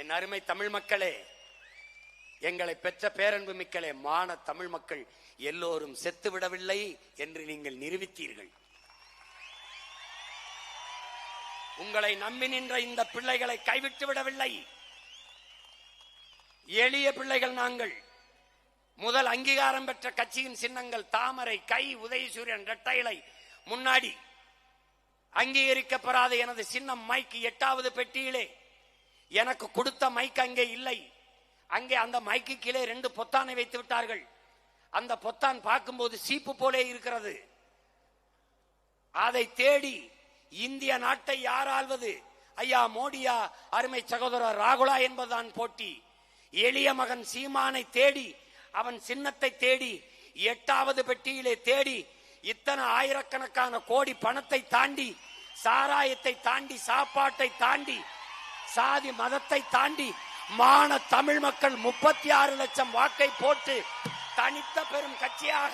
என் அருமை தமிழ் மக்களே, எங்களை பெற்ற பேரன்பு மிக்களே, மான தமிழ் மக்கள் எல்லோரும் செத்து விடவில்லை என்று நீங்கள் நிரூபித்தீர்கள். உங்களை நம்பி நின்ற இந்த பிள்ளைகளை கைவிட்டு விடவில்லை. எளிய பிள்ளைகள் நாங்கள். முதல் அங்கீகாரம் பெற்ற கட்சியின் சின்னங்கள் தாமரை, கை, உதயசூரியன், இரட்டை இலை. முன்னாடி அங்கீகரிக்கப்படாத எனது சின்னம் மைக் 8வது பெட்டியிலே. எனக்கு கொடுத்த மைக் அங்கே இல்லை. அங்கே அந்த மைக்கு கீழே 2 பொத்தானை வைத்து விட்டார்கள். அந்த பொத்தான் பார்க்கும்போது சீப்பு போலே இருக்கிறது. அதை தேடி இந்திய நாட்டை யார் ஆள்வது, ஐயா மோடியா, அருமை சகோதரர் ராகுலா என்பதுதான் போட்டி. எளிய மகன் சீமானை தேடி, அவன் சின்னத்தை தேடி, 8வது பெட்டியிலே தேடி, இத்தனை ஆயிரக்கணக்கான கோடி பணத்தை தாண்டி, சாராயத்தை தாண்டி, சாப்பாட்டை தாண்டி, சாதி மதத்தை தாண்டி மான தமிழ் மக்கள் 36 லட்சம் வாக்கை போட்டு தனித்த பெரும் கட்சியாக